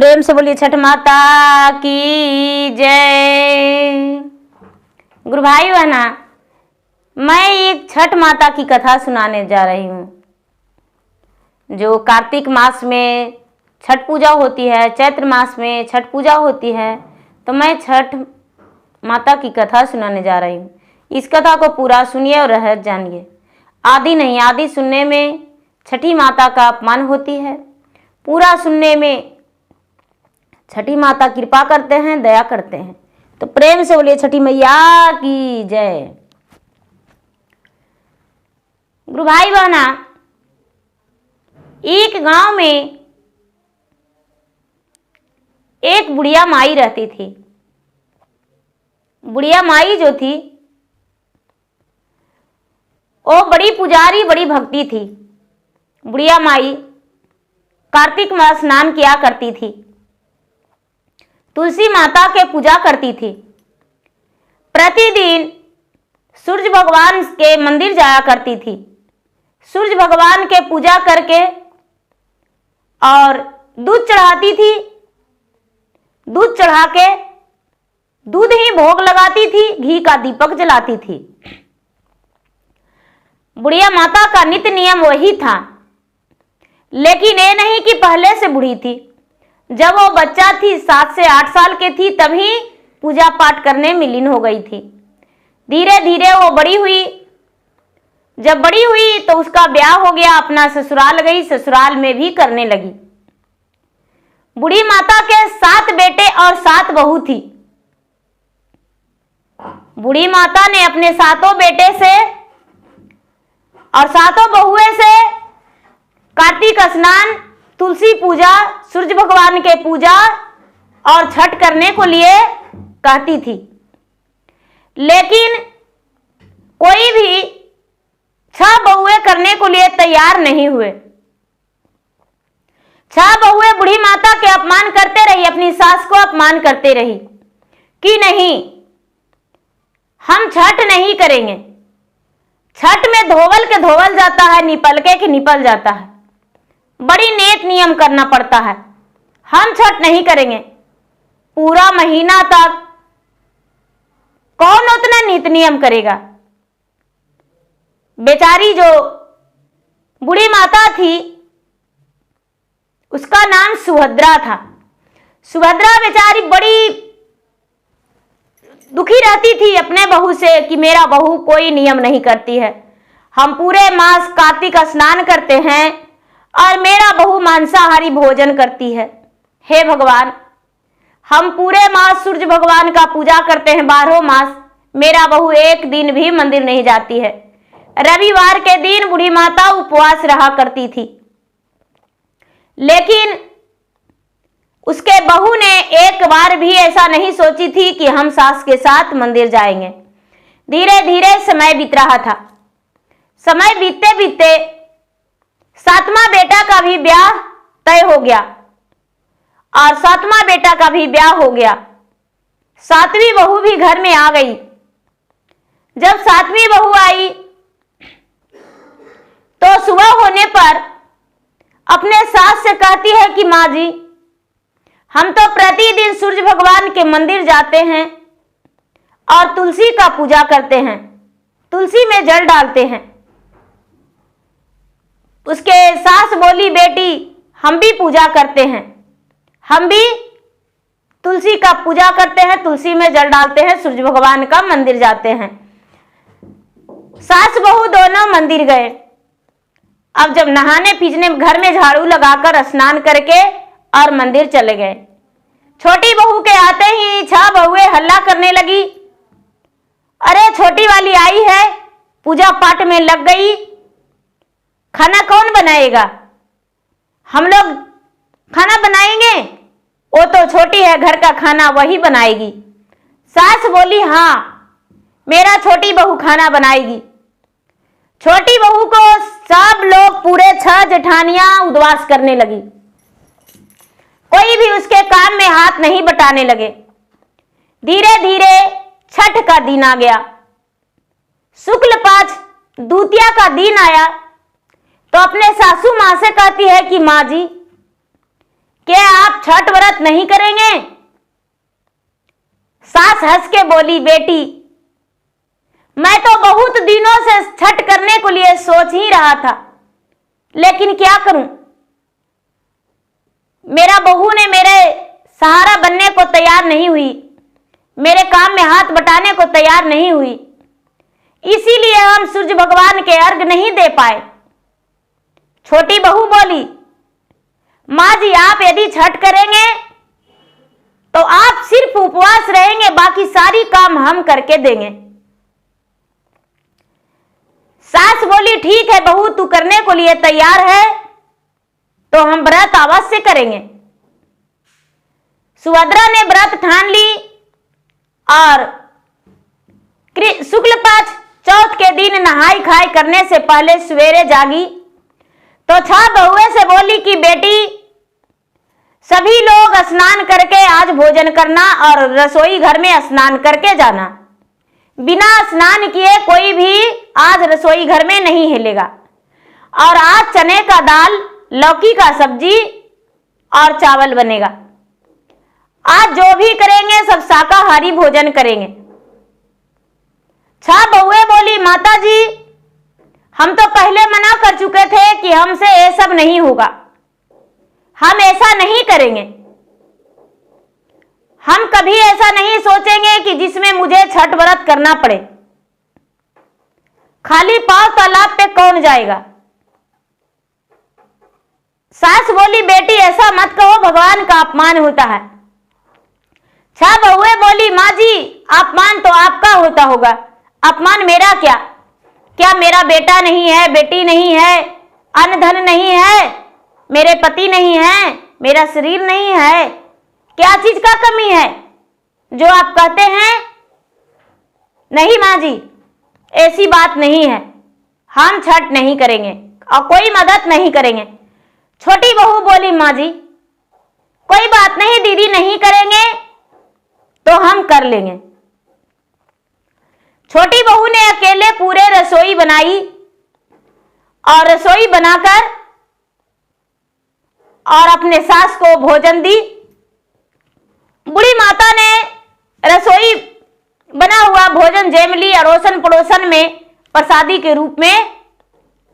प्रेम से बोलिए छठ माता की जय। गुरु भाई बहना, मैं एक छठ माता की कथा सुनाने जा रही हूँ। जो कार्तिक मास में छठ पूजा होती है, चैत्र मास में छठ पूजा होती है, तो मैं छठ माता की कथा सुनाने जा रही हूँ। इस कथा को पूरा सुनिए और रहस्य जानिए। आदि नहीं, आदि सुनने में छठी माता का अपमान होती है, पूरा सुनने में छठी माता कृपा करते हैं, दया करते हैं। तो प्रेम से बोलिए छठी मैया की जय। गुरु भाई बहना, एक गांव में एक बुढ़िया माई रहती थी। बुढ़िया माई जो थी वो बड़ी पुजारी, बड़ी भक्ति थी। बुढ़िया माई कार्तिक में स्नान किया करती थी, तुलसी माता के पूजा करती थी। प्रतिदिन सूर्य भगवान के मंदिर जाया करती थी। सूर्य भगवान के पूजा करके और दूध चढ़ाती थी। दूध चढ़ा के दूध ही भोग लगाती थी, घी का दीपक जलाती थी। बुढ़िया माता का नित्य नियम वही था। लेकिन ये नहीं कि पहले से बूढ़ी थी। जब वो बच्चा थी, 7 से 8 साल के थी, तभी पूजा पाठ करने में लीन हो गई थी। धीरे धीरे वो बड़ी हुई। जब बड़ी हुई तो उसका ब्याह हो गया, अपना ससुराल गई, ससुराल में भी करने लगी। बूढ़ी माता के 7 बेटे और 7 बहू थी। बूढ़ी माता ने अपने 7 बेटे से और 7 बहुएं से कार्तिक स्नान, तुलसी पूजा, सूर्य भगवान के पूजा और छठ करने को लिए कहती थी। लेकिन कोई भी 6 बहुएं करने को लिए तैयार नहीं हुए। 6 बहुएं बूढ़ी माता के अपमान करते रही, अपनी सास को अपमान करते रही कि नहीं, हम छठ नहीं करेंगे। छठ में धोवल के धोवल जाता है, निपल के निपल जाता है, बड़ी नेक नियम करना पड़ता है, हम छठ नहीं करेंगे। पूरा महीना तक कौन उतना नित नियम करेगा। बेचारी जो बूढ़ी माता थी उसका नाम सुभद्रा था। सुभद्रा बेचारी बड़ी दुखी रहती थी अपने बहू से कि मेरा बहू कोई नियम नहीं करती है। हम पूरे मास कार्तिक स्नान करते हैं और मेरा बहू मांसाहारी भोजन करती है। हे भगवान, हम पूरे मास सूर्य भगवान का पूजा करते हैं 12 मास, मेरा बहू एक दिन भी मंदिर नहीं जाती है। रविवार के दिन बूढ़ी माता उपवास रहा करती थी। लेकिन उसके बहू ने एक बार भी ऐसा नहीं सोची थी कि हम सास के साथ मंदिर जाएंगे। धीरे धीरे समय बीत रहा था। समय बीतते बीतते 7वां बेटा का भी ब्याह तय हो गया और 7वां बेटा का भी ब्याह हो गया। 7वीं बहू भी घर में आ गई। जब 7वीं बहू आई तो सुबह होने पर अपने सास से कहती है कि माँ जी, हम तो प्रतिदिन सूर्य भगवान के मंदिर जाते हैं और तुलसी का पूजा करते हैं, तुलसी में जल डालते हैं। उसके सास बोली, बेटी हम भी पूजा करते हैं, हम भी तुलसी का पूजा करते हैं, तुलसी में जल डालते हैं, सूर्य भगवान का मंदिर जाते हैं। सास बहू दोनों मंदिर गए। अब जब नहाने पीछने घर में झाड़ू लगाकर स्नान करके और मंदिर चले गए। छोटी बहू के आते ही 6 बहुएं हल्ला करने लगी, अरे छोटी वाली आई है, पूजा पाठ में लग गई, खाना कौन बनाएगा, हम लोग खाना बनाएंगे, वो तो छोटी है, घर का खाना वही बनाएगी। सास बोली, हाँ मेरा छोटी बहू खाना बनाएगी। छोटी बहू को सब लोग पूरे 6 जेठानियां उद्वास करने लगी। कोई भी उसके काम में हाथ नहीं बटाने लगे। धीरे धीरे छठ का दिन आ गया। शुक्ल पक्ष द्वितीया का दिन आया तो अपने सासू माँ से कहती है कि माँ जी, क्या आप छठ व्रत नहीं करेंगे? सास हंस के बोली, बेटी मैं तो बहुत दिनों से छठ करने को लिए सोच ही रहा था, लेकिन क्या करूं, मेरा बहू ने मेरे सहारा बनने को तैयार नहीं हुई, मेरे काम में हाथ बटाने को तैयार नहीं हुई, इसीलिए हम सूर्य भगवान के अर्घ नहीं दे पाए। छोटी बहू बोली, माँ जी आप यदि छठ करेंगे तो आप सिर्फ उपवास रहेंगे, बाकी सारी काम हम करके देंगे। सास बोली, ठीक है बहू, तू करने को लिए तैयार है तो हम व्रत अवश्य करेंगे। सुभद्रा ने व्रत ठान ली और शुक्ल पक्ष चौथ के दिन नहाई खाई करने से पहले सवेरे जागी तो छह बहुए से बोली कि बेटी सभी लोग स्नान करके आज भोजन करना और रसोई घर में स्नान करके जाना। बिना स्नान किए कोई भी आज रसोई घर में नहीं हिलेगा। और आज चने का दाल, लौकी का सब्जी और चावल बनेगा। आज जो भी करेंगे सब शाकाहारी भोजन करेंगे। छह बहुए बोली, माता जी हम तो पहले मना कर चुके थे कि हमसे ये सब नहीं होगा, हम ऐसा नहीं करेंगे। हम कभी ऐसा नहीं सोचेंगे कि जिसमें मुझे छठ व्रत करना पड़े। खाली पांव तालाब पे कौन जाएगा? सास बोली, बेटी ऐसा मत कहो, भगवान का अपमान होता है। छह बहुए बोली, माँ जी अपमान तो आपका होता होगा, अपमान मेरा क्या? क्या मेरा बेटा नहीं है, बेटी नहीं है, अन्न धन नहीं है, मेरे पति नहीं है, मेरा शरीर नहीं है, क्या चीज का कमी है जो आप कहते हैं? नहीं माँ जी ऐसी बात नहीं है, हम छठ नहीं करेंगे और कोई मदद नहीं करेंगे। छोटी बहू बोली, माँ जी कोई बात नहीं दीदी, नहीं करेंगे तो हम कर लेंगे। छोटी बहू ने अकेले पूरे रसोई बनाई और रसोई बनाकर और अपने सास को भोजन दी। बूढ़ी माता ने रसोई बना हुआ भोजन जैमली अड़ोसन पड़ोसन में प्रसादी के रूप में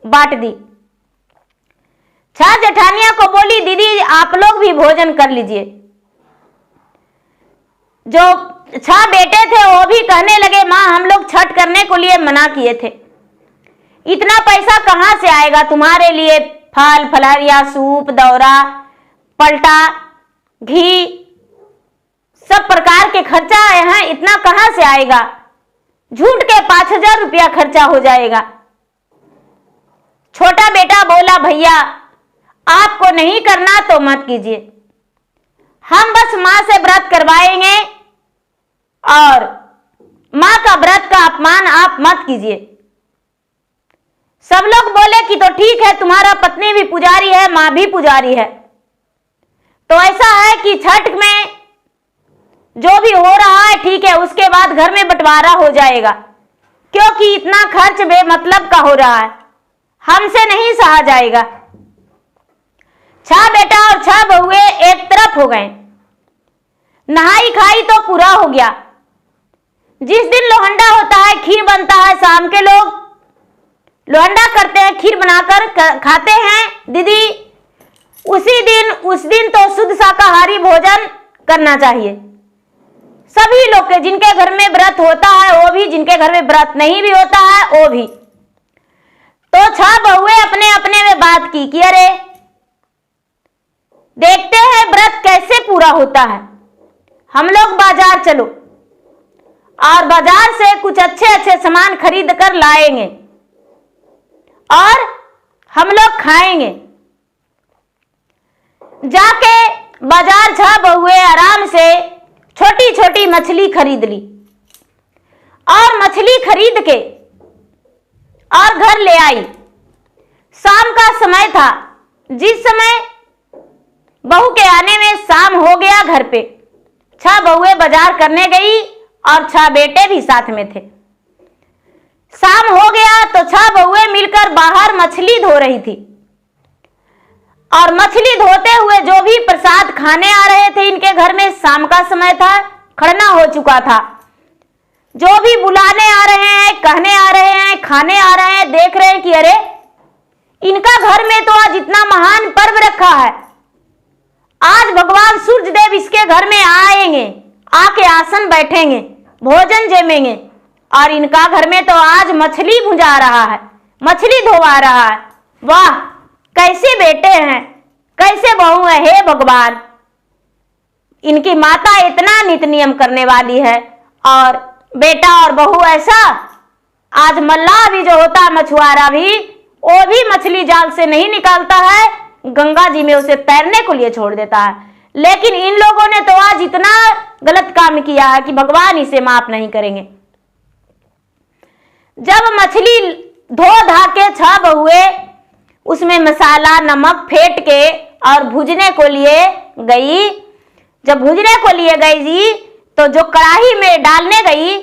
बांट दी। छह जेठानिया को बोली, दीदी आप लोग भी भोजन कर लीजिए। जो छह बेटे थे वो भी कहने लगे, माँ हम लोग छठ करने को लिए मना किए थे, इतना पैसा कहां से आएगा तुम्हारे लिए? फल फलहरिया, सूप, दौरा, पलटा, घी, सब प्रकार के खर्चा हैं, इतना कहां से आएगा? झूठ के 5,000 रुपया खर्चा हो जाएगा। छोटा बेटा बोला, भैया आपको नहीं करना तो मत कीजिए, हम बस मां से व्रत करवाएंगे और मां का व्रत का अपमान आप मत कीजिए। सब लोग बोले कि तो ठीक है, तुम्हारा पत्नी भी पुजारी है, मां भी पुजारी है, तो ऐसा है कि छठ में जो भी हो रहा है ठीक है, उसके बाद घर में बंटवारा हो जाएगा, क्योंकि इतना खर्च बेमतलब का हो रहा है, हमसे नहीं सहा जाएगा। छह बेटा और छह बहुए एक तरफ हो गए। नहाई खाई तो पूरा हो गया। जिस दिन लोहंडा होता है खीर बनता है, शाम के लोग लोहंडा करते हैं, खीर बनाकर खाते हैं। दीदी उस दिन तो शुद्ध शाकाहारी भोजन करना चाहिए सभी लोग के, जिनके घर में व्रत होता है वो भी, जिनके घर में व्रत नहीं भी होता है वो भी। तो छह बहुए अपने अपने में बात की कि अरे देखते हैं व्रत कैसे पूरा होता है, हम लोग बाजार चलो और बाजार से कुछ अच्छे अच्छे सामान खरीद कर लाएंगे और हम लोग खाएंगे। जाके बाजार छह बहुए आराम से छोटी छोटी मछली खरीद ली और मछली खरीद के और घर ले आई। शाम का समय था, जिस समय बहू के आने में शाम हो गया, घर पे छह बहुए बाजार करने गई और छह बेटे भी साथ में थे। शाम हो गया तो छह बहुए मिलकर बाहर मछली धो रही थी और मछली धोते हुए जो भी प्रसाद खाने आ रहे थे इनके घर में, शाम का समय था, खड़ना हो चुका था, जो भी बुलाने आ रहे हैं, कहने आ रहे हैं, खाने आ रहे हैं, देख रहे हैं कि अरे इनका घर में तो आज इतना महान पर्व रखा है, आज भगवान सूर्य देव इसके घर में आएंगे, आके आसन बैठेंगे, भोजन जमेंगे, और इनका घर में तो आज मछली भुंजा रहा है, मछली धोवा रहा है। वाह, कैसे बेटे हैं, कैसे बहू है, हे भगवान। इनकी माता इतना नित नियम करने वाली है और बेटा और बहू ऐसा। आज मल्लाह भी जो होता है, मछुआरा भी, वो भी मछली जाल से नहीं निकालता है, गंगा जी में उसे तैरने को लिए छोड़ देता है। लेकिन इन लोगों ने तो आज इतना गलत काम किया है कि भगवान इसे माफ नहीं करेंगे। जब मछली धो धा के 6 बहुए उसमें मसाला नमक फेंट के और भूजने को लिए गई, जब भूजने को लिए गई जी, तो जो कढ़ाई में डालने गई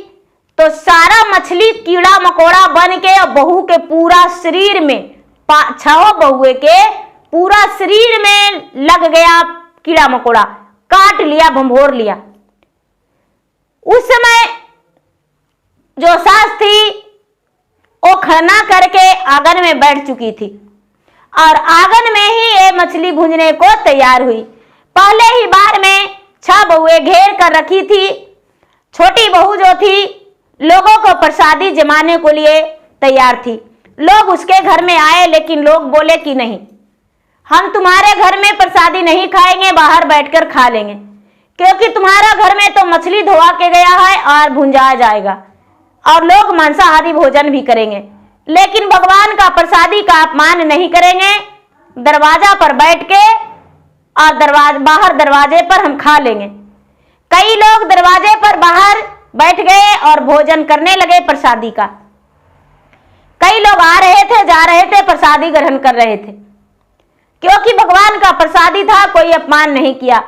तो सारा मछली कीड़ा मकोड़ा बन के और बहू के पूरा शरीर में, 6 बहुए के पूरा शरीर में लग गया कीड़ा मकोड़ा, काट लिया, भंभोर लिया। उस समय जो सास थी वो खरना करके आंगन में बैठ चुकी थी और आंगन में ही ये मछली भूनने को तैयार हुई। पहले ही बार में 6 बहुए घेर कर रखी थी। छोटी बहू जो थी लोगों को प्रसादी जमाने को लिए तैयार थी। लोग उसके घर में आए, लेकिन लोग बोले कि नहीं, हम तुम्हारे घर में प्रसादी नहीं खाएंगे, बाहर बैठकर खा लेंगे, क्योंकि तुम्हारा घर में तो मछली धोआ के गया है और भुंजाया जाएगा और लोग मांसाहारी भोजन भी करेंगे, लेकिन भगवान का प्रसादी का अपमान नहीं करेंगे। दरवाजा पर बैठ के और बाहर दरवाजे पर हम खा लेंगे। कई लोग दरवाजे पर बाहर बैठ गए और भोजन करने लगे प्रसादी का। कई लोग आ रहे थे, जा रहे थे, प्रसादी ग्रहण कर रहे थे, क्योंकि भगवान का प्रसादी था, कोई अपमान नहीं किया।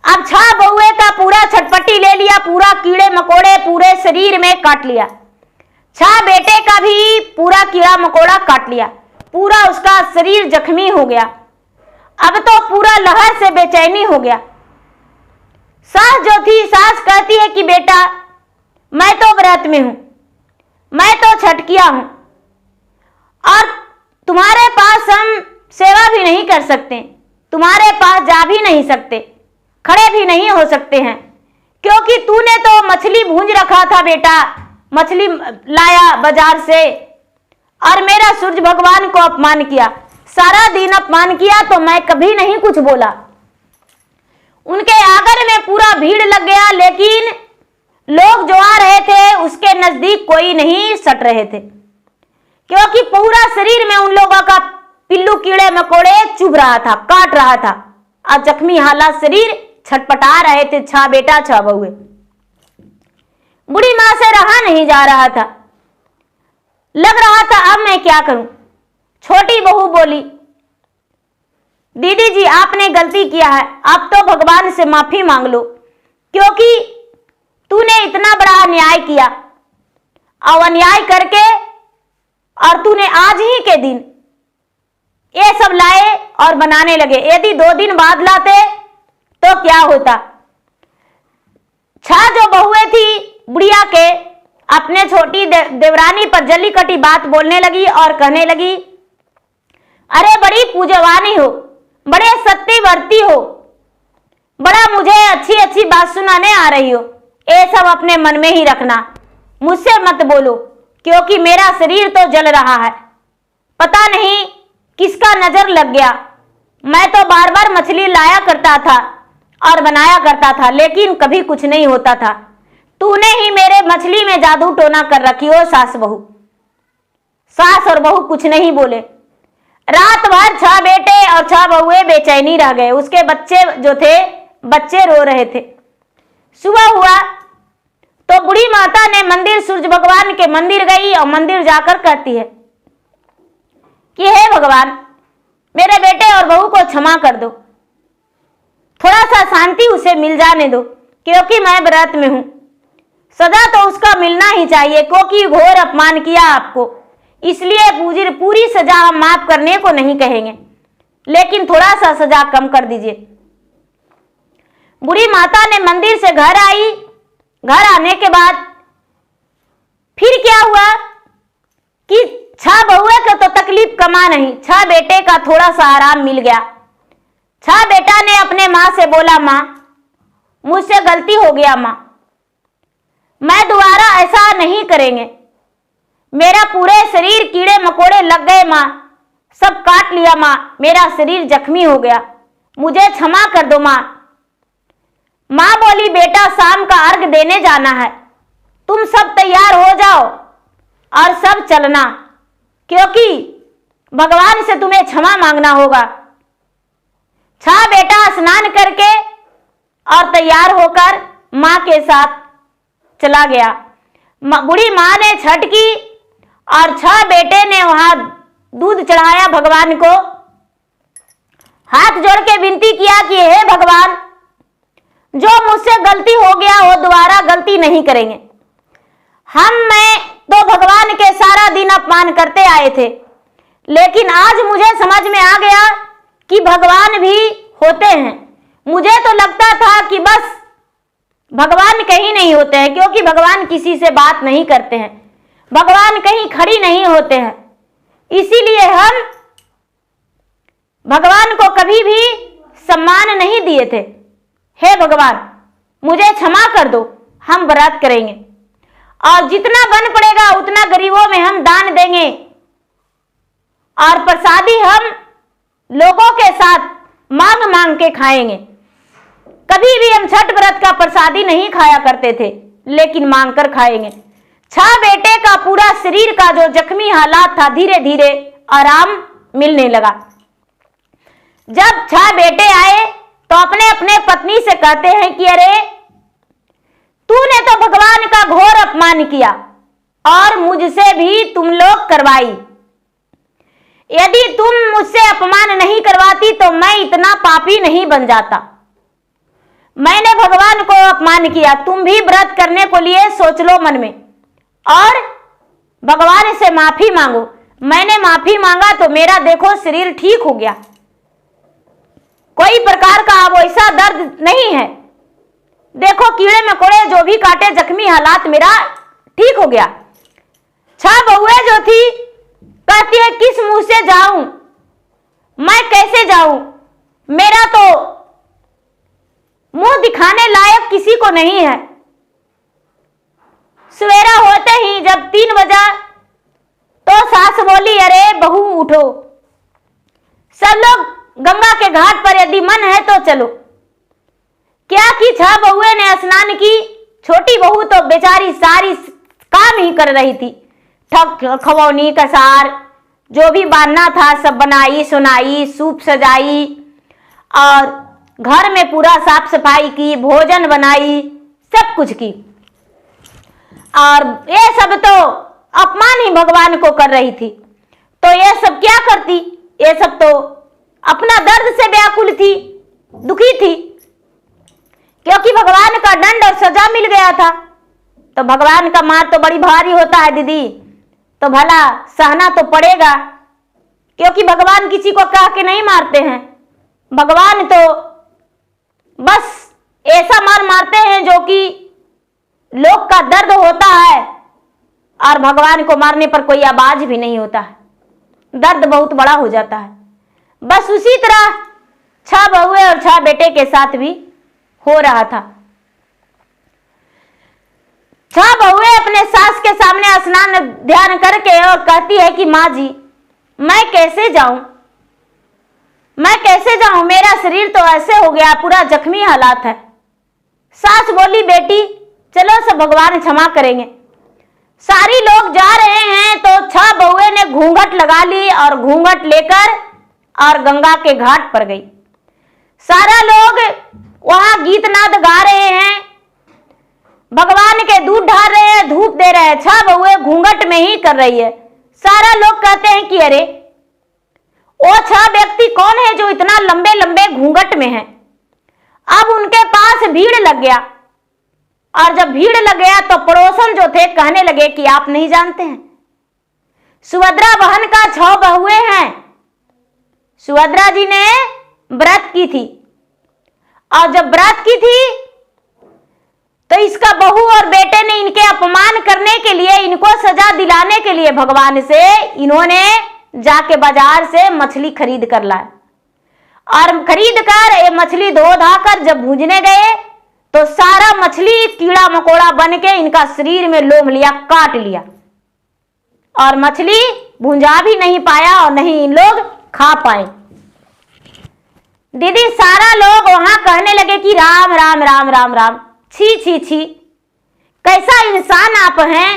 अब 6 बहुए का पूरा छटपटी ले लिया, पूरा कीड़े मकोड़े पूरे शरीर में काट लिया। 6 बेटे का भी पूरा कीड़ा मकोड़ा काट लिया, पूरा उसका शरीर जख्मी हो गया। अब तो पूरा लहर से बेचैनी हो गया। सास जो थी, सास कहती है कि बेटा मैं तो व्रत में हूं, मैं तो छठ किया हूं और तुम्हारे पास हम सेवा भी नहीं कर सकते, तुम्हारे पास जा भी नहीं सकते, खड़े भी नहीं हो सकते हैं, क्योंकि तूने तो मछली भूंज रखा था बेटा, मछली लाया बाजार से और मेरा सूर्य भगवान को अपमान किया, सारा दिन अपमान किया, तो मैं कभी नहीं कुछ बोला। उनके आंगन में पूरा भीड़ लग गया, लेकिन लोग जो आ रहे थे उसके नजदीक कोई नहीं सट रहे थे, क्योंकि पूरा शरीर में उन लोगों का पिल्लू कीड़े मकोड़े चुभ रहा था, काट रहा था और जख्मी हालत शरीर छटपटा रहे थे। 6 बेटा 6 बहुए। बूढ़ी मां से रहा नहीं जा रहा था, लग रहा था अब मैं क्या करूं। छोटी बहू बोली, दीदी जी आपने गलती किया है, आप तो भगवान से माफी मांग लो, क्योंकि तूने इतना बड़ा अन्याय किया और अन्याय करके और तूने आज ही के दिन ये सब लाए और बनाने लगे। यदि 2 दिन बाद लाते तो क्या होता। 6 जो बहुएं थी बुढ़िया के, अपने छोटी देवरानी पर जली कटी बात बोलने लगी और कहने लगी, अरे बड़ी पूजवानी हो, बड़े सत्यवर्ती हो, बड़ा मुझे अच्छी अच्छी बात सुनाने आ रही हो, ये सब अपने मन में ही रखना, मुझसे मत बोलो, क्योंकि मेरा शरीर तो जल रहा है। पता नहीं किसका नजर लग गया। मैं तो बार बार मछली लाया करता था और बनाया करता था, लेकिन कभी कुछ नहीं होता था। तूने ही मेरे मछली में जादू टोना कर रखी हो सास बहू। सास और बहू कुछ नहीं बोले। रात भर 6 बेटे और 6 बहुए बेचैनी रह गए। उसके बच्चे जो थे, बच्चे रो रहे थे। सुबह हुआ तो बूढ़ी माता ने मंदिर, सूर्य भगवान के मंदिर गई और मंदिर जाकर कहती है कि हे भगवान, मेरे बेटे और बहू को क्षमा कर दो, थोड़ा सा शांति उसे मिल जाने दो, क्योंकि मैं व्रत में हूं। सजा तो उसका मिलना ही चाहिए, क्योंकि घोर अपमान किया आपको, इसलिए पूरी सजा हम माफ करने को नहीं कहेंगे। लेकिन थोड़ा सा सजा कम कर दीजिए। बूढ़ी माता ने मंदिर से घर आई। घर आने के बाद फिर क्या हुआ कि 6 बहुए को तो तकलीफ कमा नहीं, 6 बेटे का थोड़ा सा आराम मिल गया। 6 बेटा ने अपने माँ से बोला, माँ मुझसे गलती हो गया माँ, मैं दोबारा ऐसा नहीं करेंगे। मेरा पूरे शरीर कीड़े मकोड़े लग गए माँ, सब काट लिया माँ, मेरा शरीर जख्मी हो गया, मुझे क्षमा कर दो माँ। माँ बोली, बेटा शाम का अर्घ देने जाना है, तुम सब तैयार हो जाओ और सब चलना, क्योंकि भगवान से तुम्हें क्षमा मांगना होगा। 6 बेटा स्नान करके और तैयार होकर माँ के साथ चला गया। बूढ़ी माँ ने छठ की और 6 बेटे ने वहां दूध चढ़ाया भगवान को। हाथ जोड़ के विनती किया कि हे भगवान, जो मुझसे गलती हो गया वो दोबारा गलती नहीं करेंगे। मैं तो भगवान के सारा दिन अपमान करते आए थे, लेकिन आज मुझे समझ में आ गया कि भगवान भी होते हैं। मुझे तो लगता था कि बस भगवान कहीं नहीं होते हैं, क्योंकि भगवान किसी से बात नहीं करते हैं, भगवान कहीं खड़ी नहीं होते हैं। इसीलिए हम भगवान को कभी भी सम्मान नहीं दिए थे। हे भगवान, मुझे क्षमा कर दो, हम व्रत करेंगे और जितना बन पड़ेगा उतना गरीबों में हम दान देंगे और प्रसादी हम लोगों के साथ मांग मांग के खाएंगे। कभी भी हम छठ व्रत का प्रसादी नहीं खाया करते थे, लेकिन मांग कर खाएंगे। 6 बेटे का पूरा शरीर का जो जख्मी हालात था, धीरे धीरे आराम मिलने लगा। जब 6 बेटे आए तो अपने अपने पत्नी से कहते हैं कि अरे तूने तो भगवान का घोर अपमान किया और मुझसे भी तुम लोग करवाई। यदि तुम मुझसे अपमान नहीं करवाती तो मैं इतना पापी नहीं बन जाता। मैंने भगवान को अपमान किया, तुम भी व्रत करने को लिए सोच लो मन में और भगवान से माफी मांगो। मैंने माफी मांगा तो मेरा देखो शरीर ठीक हो गया, कोई प्रकार का अब ऐसा दर्द नहीं है। देखो कीड़े मकोड़े जो भी काटे, जख्मी हालात मेरा ठीक हो गया। 6 बहुएं जो थी कहती है, किस मुंह से जाऊं, मैं कैसे जाऊं, मेरा तो मुंह दिखाने लायक किसी को नहीं है। सवेरा होते ही जब 3 बजा तो सास बोली, अरे बहू उठो, सब लोग गंगा के घाट पर यदि मन है तो चलो। क्या कि 6 बहुएं ने स्नान की। छोटी बहू तो बेचारी सारी काम ही कर रही थी, खवौनी कसार जो भी बांधना था सब बनाई सुनाई, सूप सजाई और घर में पूरा साफ सफाई की, भोजन बनाई, सब कुछ की। और ये सब तो अपमान ही भगवान को कर रही थी। तो ये सब क्या करती, ये सब तो अपना दर्द से व्याकुल थी, दुखी थी, क्योंकि भगवान का दंड और सजा मिल गया था। तो भगवान का मार तो बड़ी भारी होता है दीदी, तो भला सहना तो पड़ेगा, क्योंकि भगवान किसी को कह के नहीं मारते हैं। भगवान तो बस ऐसा मार मारते हैं जो कि लोग का दर्द होता है, और भगवान को मारने पर कोई आवाज भी नहीं होता है, दर्द बहुत बड़ा हो जाता है। बस उसी तरह 6 बहुएं और 6 बेटे के साथ भी हो रहा था। 6 बहुएं अपने सास के सामने स्नान ध्यान करके और कहती है कि माँ जी मैं कैसे जाऊं, मैं कैसे जाऊं, मेरा शरीर तो ऐसे हो गया, पूरा जख्मी हालात है। सास बोली, बेटी चलो सब भगवान क्षमा करेंगे। सारी लोग जा रहे हैं तो 6 बहुएं ने घूंघट लगा ली और घूंघट लेकर और गंगा के घाट पर गई। सारा लोग वहां गीत नाद गा रहे हैं, भगवान के दूध ढार रहे हैं, धूप दे रहे हैं। 6 बहुएं घूंघट में ही कर रही है। सारा लोग कहते हैं कि अरे वो 6 व्यक्ति कौन है जो इतना लंबे लंबे घूंघट में है। अब उनके पास भीड़ लग गया, और जब भीड़ लग गया तो पड़ोसन जो थे कहने लगे कि आप नहीं जानते हैं, सुभद्रा बहन का 6 बहुएं हैं, सुभद्रा जी ने व्रत की थी, और जब व्रत की थी तो इसका बहू और बेटे ने इनके अपमान करने के लिए, इनको सजा दिलाने के लिए भगवान से इन्होंने जाके बाजार से मछली खरीद कर लाए, और खरीद कर ये मछली धो धा कर जब भूनने गए तो सारा मछली कीड़ा मकोड़ा बन के इनका शरीर में लोम लिया, काट लिया, और मछली भुंजा भी नहीं पाया और नहीं इन लोग खा पाए। दीदी सारा लोग वहां कहने लगे कि राम राम राम राम राम, छी छी छी, कैसा इंसान आप हैं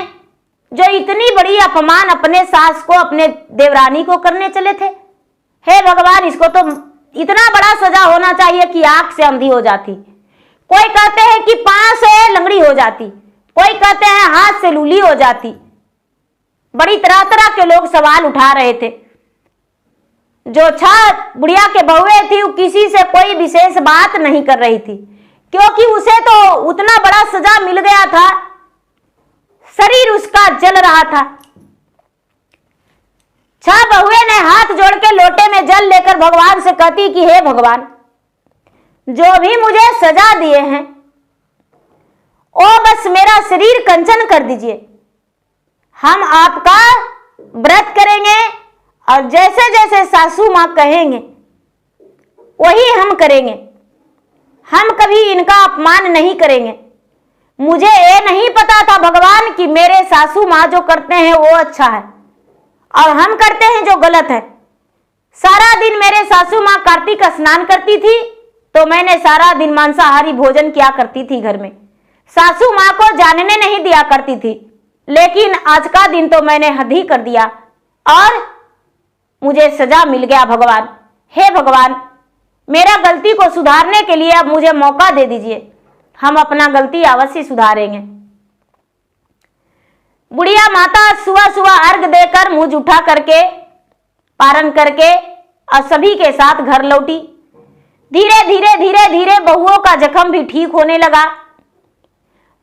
जो इतनी बड़ी अपमान अपने सास को, अपने देवरानी को करने चले थे। हे भगवान, इसको तो इतना बड़ा सजा होना चाहिए कि आंख से अंधी हो जाती, कोई कहते हैं कि पांव से लंगड़ी हो जाती, कोई कहते हैं हाथ से लूली हो जाती। बड़ी तरह तरह के लोग सवाल उठा रहे थे। जो बुढ़िया के बहुए थी वो किसी से कोई विशेष बात नहीं कर रही थी, क्योंकि उसे तो उतना बड़ा सजा मिल गया था, शरीर उसका जल रहा था। बहुए ने हाथ जोड़ के लोटे में जल लेकर भगवान से कहती कि हे भगवान, जो भी मुझे सजा दिए हैं वो बस मेरा शरीर कंचन कर दीजिए। हम आपका व्रत करेंगे और जैसे जैसे सासू मां कहेंगे वही हम करेंगे, हम कभी इनका अपमान नहीं करेंगे। मुझे ये नहीं पता था भगवान कि मेरे सासू मां जो करते हैं वो अच्छा है और हम करते हैं जो गलत है। सारा दिन मेरे सासू मां कार्तिक स्नान करती थी तो मैंने सारा दिन मांसाहारी भोजन किया करती थी घर में, सासू मां को जानने नहीं दिया करती थी, लेकिन आज का दिन तो मैंने हद ही कर दिया और मुझे सजा मिल गया। भगवान, हे भगवान, मेरा गलती को सुधारने के लिए अब मुझे मौका दे दीजिए, हम अपना गलती अवश्य सुधारेंगे। बुढ़िया माता सुबह सुबह अर्घ देकर मुंह जूठा करके पारण करके और सभी के साथ घर लौटी। धीरे धीरे धीरे धीरे बहुओं का जख्म भी ठीक होने लगा।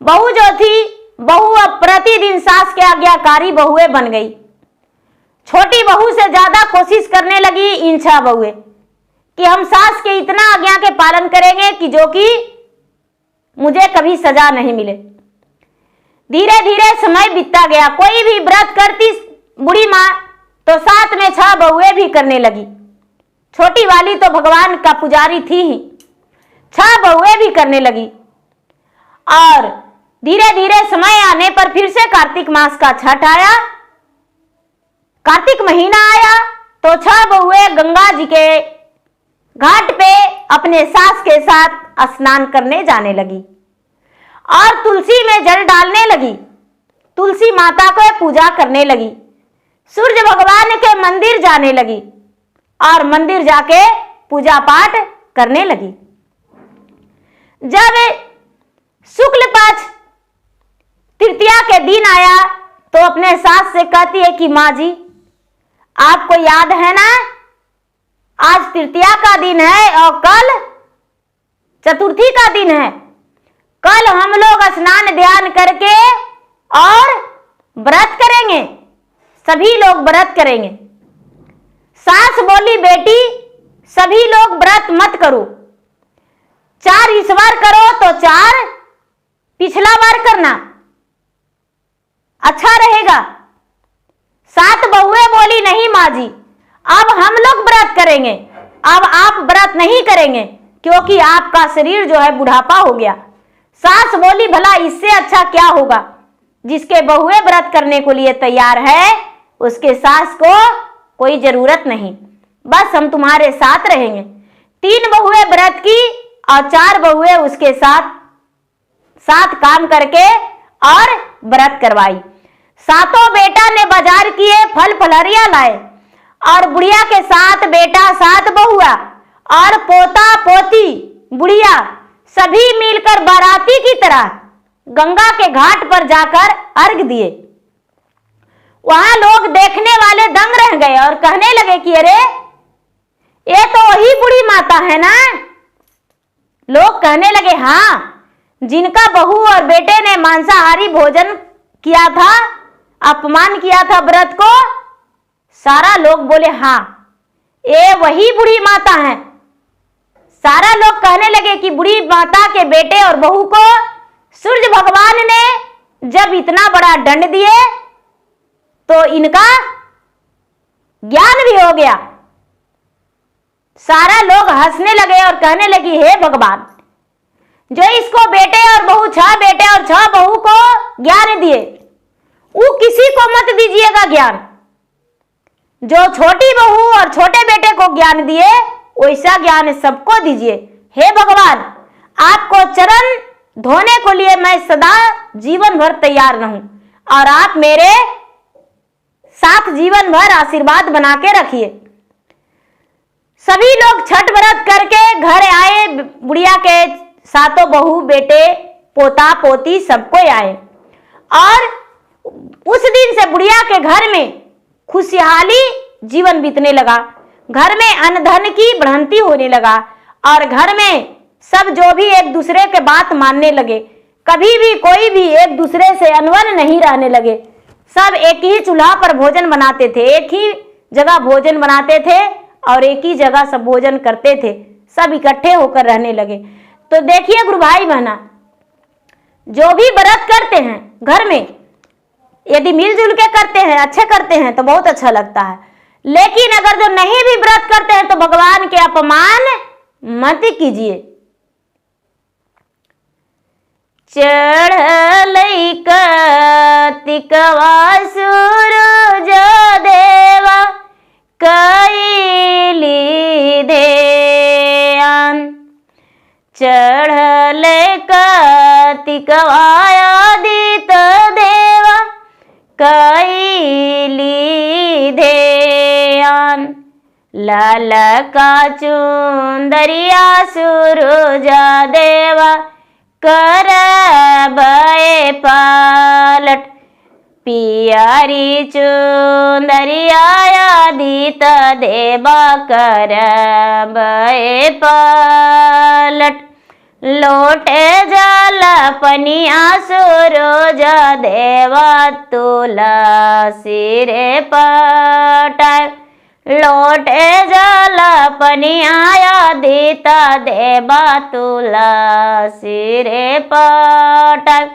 बहू जो थी, बहू अब प्रतिदिन सास के आज्ञाकारी बहुए बन गई। छोटी बहू से ज्यादा कोशिश करने लगी इन 6 बहुए कि हम सास के इतना आज्ञा के पालन करेंगे कि जो कि मुझे कभी सजा नहीं मिले। धीरे धीरे समय बीतता गया। कोई भी व्रत करती बूढ़ी माँ तो साथ में 6 बहुए भी करने लगी। छोटी वाली तो भगवान का पुजारी थी ही, 6 बहुए भी करने लगी। और धीरे धीरे समय आने पर फिर से कार्तिक मास का छठ आया, कार्तिक महीना आया तो 6 बहुए गंगा जी के घाट पे अपने सास के साथ स्नान करने जाने लगी और तुलसी में जल डालने लगी, तुलसी माता को पूजा करने लगी, सूर्य भगवान के मंदिर जाने लगी और मंदिर जाके पूजा पाठ करने लगी। जब शुक्ल पक्ष तृतीया के दिन आया तो अपने सास से कहती है कि माँ जी, आपको याद है ना, आज तृतीया का दिन है और कल चतुर्थी का दिन है। कल हम लोग स्नान ध्यान करके और व्रत करेंगे, सभी लोग व्रत करेंगे। सास बोली, बेटी सभी लोग व्रत मत करो, 4 इस बार करो तो 4 पिछला बार करना, अच्छा रहेगा। 7 बहुएं बोली, नहीं माँ जी, अब हम लोग व्रत करेंगे, अब आप व्रत नहीं करेंगे क्योंकि आपका शरीर जो है बुढ़ापा हो गया। सास बोली, भला इससे अच्छा क्या होगा, जिसके बहुएं व्रत करने को लिए तैयार है उसके सास को कोई जरूरत नहीं, बस हम तुम्हारे साथ रहेंगे। 3 बहुएं व्रत की और 4 बहुएं उसके साथ काम करके और व्रत करवाई। 7 बेटा ने बाजार किए, फल फलहरिया लाए और बुढ़िया के 7 बेटा 7 बहुआ और पोता पोती बुढ़िया सभी मिलकर बाराती की तरह गंगा के घाट पर जाकर अर्घ दिए। वहां लोग देखने वाले दंग रह गए और कहने लगे कि अरे ये तो वही बूढ़ी माता है ना। लोग कहने लगे, हाँ, जिनका बहू और बेटे ने मांसाहारी भोजन किया था, अपमान किया था व्रत को। सारा लोग बोले, हाँ ये वही बूढ़ी माता है। सारा लोग कहने लगे कि बूढ़ी माता के बेटे और बहू को सूर्य भगवान ने जब इतना बड़ा दंड दिए तो इनका ज्ञान भी हो गया। सारा लोग हंसने लगे और कहने लगे, हे भगवान, जो इसको बेटे और बहू, 6 बेटे और 6 बहू को ज्ञान दिए, वो किसी को मत दीजिएगा ज्ञान। जो छोटी बहू और छोटे बेटे को ज्ञान दिए वैसा ज्ञान सबको दीजिए। हे भगवान, आपको चरण धोने को लिए मैं सदा जीवन भर तैयार रहूं और आप मेरे साथ जीवन भर आशीर्वाद बना के रखिए। सभी लोग छठ व्रत करके घर आए। बुढ़िया के सातों बहू, बेटे, पोता पोती सबको आए और उस दिन से बुढ़िया के घर में खुशहाली जीवन बीतने लगा। घर में अन्न धन की बढ़ंती होने लगा और घर में सब जो भी एक दूसरे के बात मानने लगे। कभी भी कोई भी एक दूसरे से अनबन नहीं रहने लगे। सब एक ही चूल्हा पर भोजन बनाते थे, एक ही जगह भोजन बनाते थे और एक ही जगह सब भोजन करते थे। सब इकट्ठे होकर रहने लगे। तो देखिए गुरु भाई बहना, जो भी व्रत करते हैं घर में, यदि मिलजुल के करते हैं, अच्छे करते हैं तो बहुत अच्छा लगता है। लेकिन अगर जो नहीं भी व्रत करते हैं तो भगवान के अपमान मत कीजिए। चढ़लई कार्तिकवा सूरज देवा कैली ध्यान। चढ़ले कार्तिकवा आदित्य देवा कैली ध्यान। लाल का चुंदरिया सूरज देवा करबए पालट। पियारी चुंदरिया आदित्य देवा करबए पालट। लोटे जल पनिया सूरज देवा तुलसी रे पटाय। लोटे जल पनिया आदित्य देवा तुलसी रे पटाय।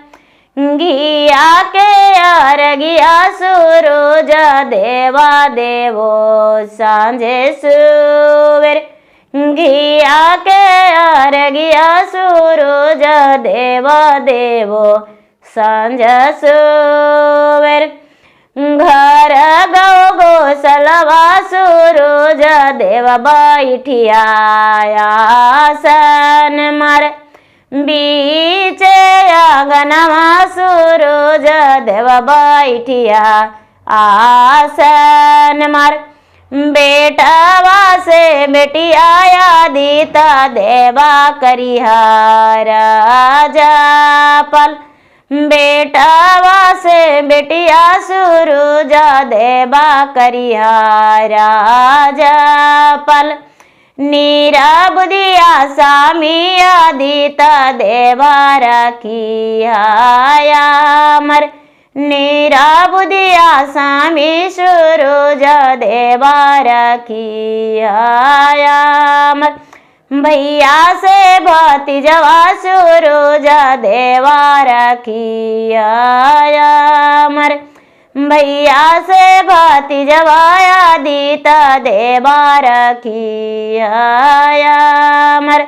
घिया के अर्घिया सूरज देवा देवो सांझे सुवेर। घिया के अर्घिया सूरज देवा देवो सांझ सुवेर। घर गौ गोसलवा सूरज देवा बैठिया आसन मार। बीचे आंगनवा सूरज देवा बैठिया आसन मार। बेटवा से बेटिया आदित्य देवा करिहा राजपाल। बेटवा से बेटिया सूरज देवा करिहा राजपाल। नीरा बुधिया स्वामी आदित्य देवा रखिया अमर। नीरा बुधिया स्वामी सूरज देवा रखिया अमर। भैया से भतीजवा सूरज देवा रखिया अमर। भैया से भतीजवा आदित्य देवा रखिया अमर।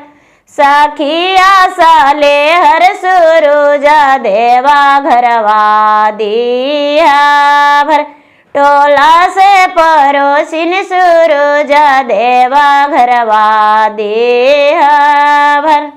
सखिया साले हर सूरज देवा घरवा दिया भर। टोला से परोसिन सूरज देवा घरवा दिया भर।